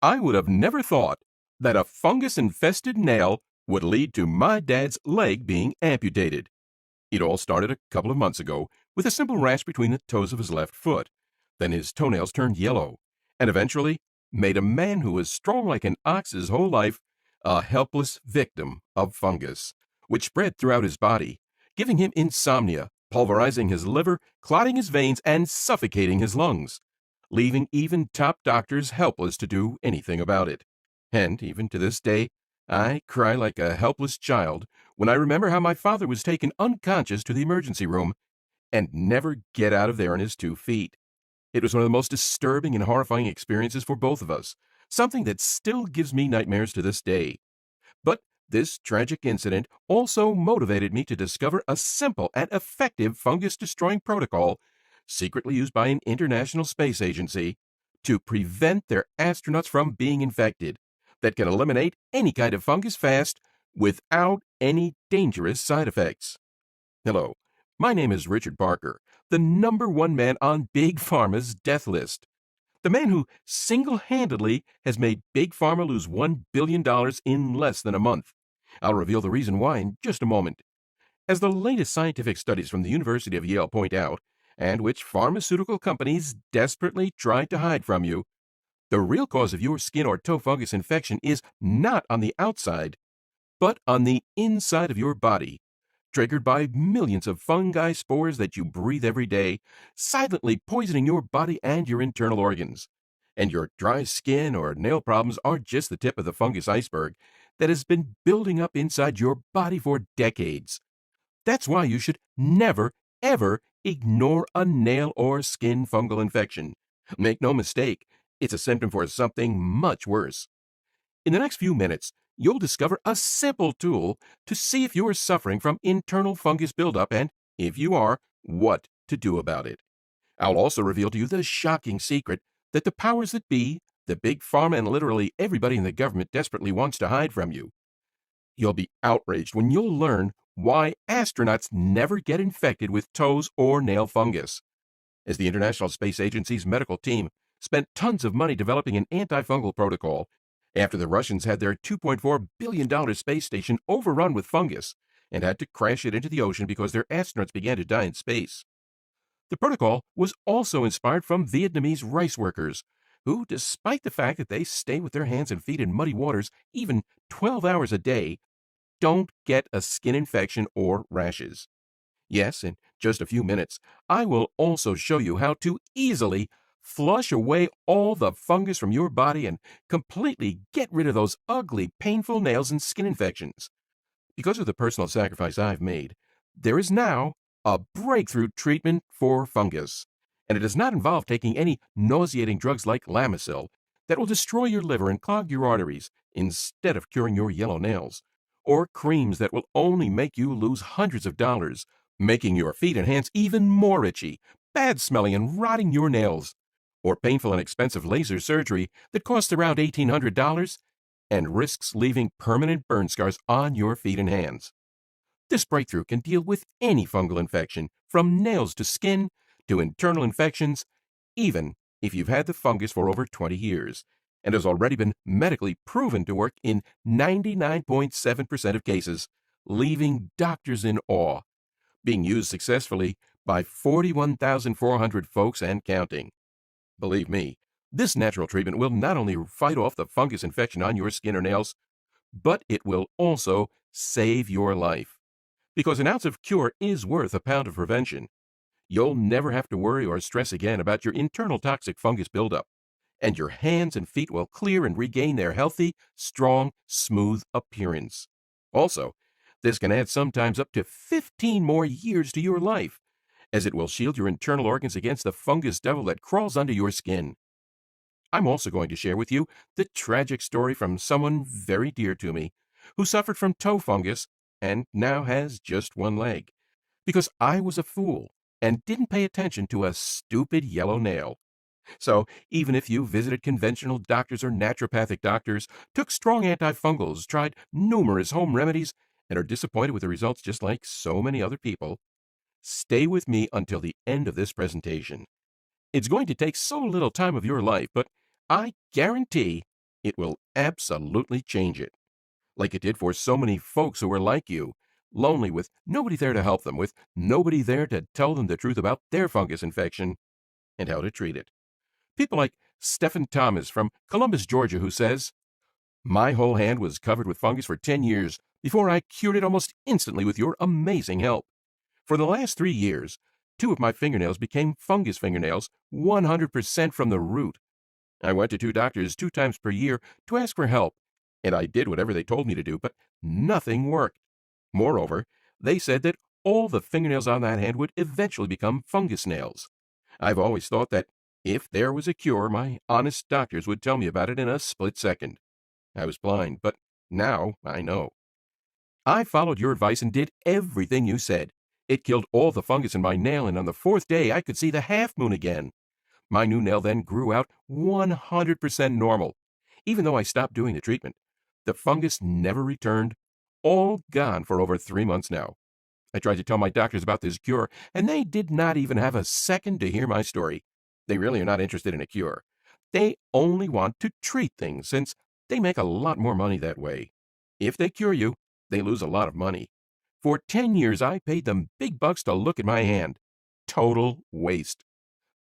I would have never thought that a fungus-infested nail would lead to my dad's leg being amputated. It all started a couple of months ago with a simple rash between the toes of his left foot. Then his toenails turned yellow, and eventually made a man who was strong like an ox his whole life a helpless victim of fungus, which spread throughout his body, giving him insomnia, pulverizing his liver, clotting his veins, and suffocating his lungs, leaving even top doctors helpless to do anything about it. And even to this day, I cry like a helpless child when I remember how my father was taken unconscious to the emergency room and never get out of there on his 2 feet. It was one of the most disturbing and horrifying experiences for both of us, something that still gives me nightmares to this day. But this tragic incident also motivated me to discover a simple and effective fungus-destroying protocol secretly used by an international space agency to prevent their astronauts from being infected, that can eliminate any kind of fungus fast without any dangerous side effects. Hello, my name is Richard Barker, the #1 man on Big Pharma's death list. The man who single-handedly has made Big Pharma lose $1 billion in less than a month. I'll reveal the reason why in just a moment. As the latest scientific studies from the University of Yale point out, and which pharmaceutical companies desperately try to hide from you, the real cause of your skin or toe fungus infection is not on the outside, but on the inside of your body, triggered by millions of fungi spores that you breathe every day, silently poisoning your body and your internal organs. And your dry skin or nail problems are just the tip of the fungus iceberg that has been building up inside your body for decades. That's why you should never, ever ignore a nail or skin fungal infection. Make no mistake, it's a symptom for something much worse. In the next few minutes, you'll discover a simple tool to see if you are suffering from internal fungus buildup and, if you are, what to do about it. I'll also reveal to you the shocking secret that the powers that be, the big pharma, and literally everybody in the government desperately wants to hide from you. You'll be outraged when you'll learn why astronauts never get infected with toes or nail fungus. As the International Space Agency's medical team spent tons of money developing an antifungal protocol after the Russians had their $2.4 billion space station overrun with fungus and had to crash it into the ocean because their astronauts began to die in space. The protocol was also inspired from Vietnamese rice workers, who, despite the fact that they stay with their hands and feet in muddy waters even 12 hours a day, don't get a skin infection or rashes. Yes, in just a few minutes, I will also show you how to easily flush away all the fungus from your body and completely get rid of those ugly, painful nails and skin infections. Because of the personal sacrifice I've made, there is now a breakthrough treatment for fungus, and it does not involve taking any nauseating drugs like Lamisil that will destroy your liver and clog your arteries instead of curing your yellow nails, or creams that will only make you lose hundreds of dollars, making your feet and hands even more itchy, bad-smelling, and rotting your nails, or painful and expensive laser surgery that costs around $1,800 and risks leaving permanent burn scars on your feet and hands. This breakthrough can deal with any fungal infection, from nails to skin to internal infections, even if you've had the fungus for over 20 years, and has already been medically proven to work in 99.7% of cases, leaving doctors in awe, being used successfully by 41,400 folks and counting. Believe me, this natural treatment will not only fight off the fungus infection on your skin or nails, but it will also save your life. Because an ounce of cure is worth a pound of prevention. You'll never have to worry or stress again about your internal toxic fungus buildup, and your hands and feet will clear and regain their healthy, strong, smooth appearance. Also, this can add sometimes up to 15 more years to your life, as it will shield your internal organs against the fungus devil that crawls under your skin. I'm also going to share with you the tragic story from someone very dear to me, who suffered from toe fungus and now has just one leg, because I was a fool and didn't pay attention to a stupid yellow nail. So, even if you visited conventional doctors or naturopathic doctors, took strong antifungals, tried numerous home remedies, and are disappointed with the results just like so many other people, stay with me until the end of this presentation. It's going to take so little time of your life, but I guarantee It will absolutely change it, like it did for so many folks who were like you, lonely with nobody there to help them, with nobody there to tell them the truth about their fungus infection and how to treat it. People like Stephen Thomas from Columbus, Georgia, who says, "My whole hand was covered with fungus for 10 years before I cured it almost instantly with your amazing help. For the last 3 years, two of my fingernails became fungus fingernails 100% from the root. I went to two doctors 2 times per year to ask for help, and I did whatever they told me to do, but nothing worked. Moreover, they said that all the fingernails on that hand would eventually become fungus nails. I've always thought that if there was a cure, my honest doctors would tell me about it in a split second. I was blind, but now I know. I followed your advice and did everything you said. It killed all the fungus in my nail, and on the fourth day I could see the half moon again. My new nail then grew out 100% normal. Even though I stopped doing the treatment, the fungus never returned, all gone for over 3 months now. I tried to tell my doctors about this cure, and they did not even have a second to hear my story. They really are not interested in a cure. They only want to treat things, since they make a lot more money that way. If they cure you, they lose a lot of money. For 10 years, I paid them big bucks to look at my hand. Total waste.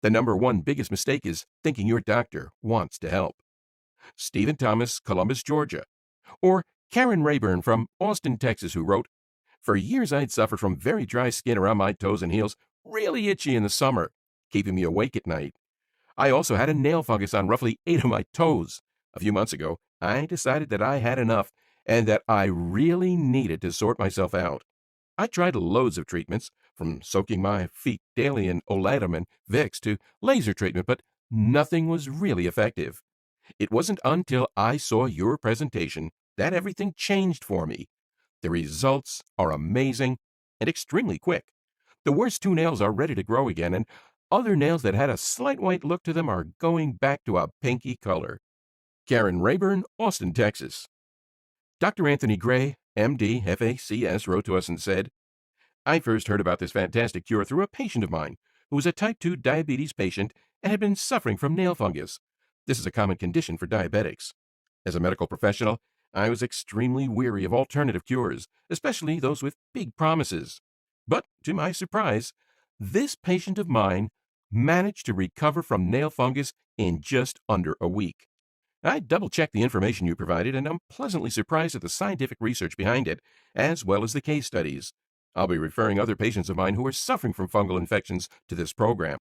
The number one biggest mistake is thinking your doctor wants to help." Stephen Thomas, Columbus, Georgia. Or Karen Rayburn from Austin, Texas, who wrote, "For years I'd suffered from very dry skin around my toes and heels, really itchy in the summer, keeping me awake at night. I also had a nail fungus on roughly 8 of my toes. A few months ago, I decided that I had enough and that I really needed to sort myself out. I tried loads of treatments, from soaking my feet daily in Olatum and Vicks to laser treatment, but nothing was really effective. It wasn't until I saw your presentation that everything changed for me. The results are amazing and extremely quick. The worst two nails are ready to grow again, and other nails that had a slight white look to them are going back to a pinky color." Karen Rayburn, Austin, Texas. Dr. Anthony Gray, MD, FACS, wrote to us and said, "I first heard about this fantastic cure through a patient of mine who was a type 2 diabetes patient and had been suffering from nail fungus. This is a common condition for diabetics. As a medical professional, I was extremely weary of alternative cures, especially those with big promises. But to my surprise, this patient of mine managed to recover from nail fungus in just under a week. I double-checked the information you provided, and I'm pleasantly surprised at the scientific research behind it, as well as the case studies. I'll be referring other patients of mine who are suffering from fungal infections to this program."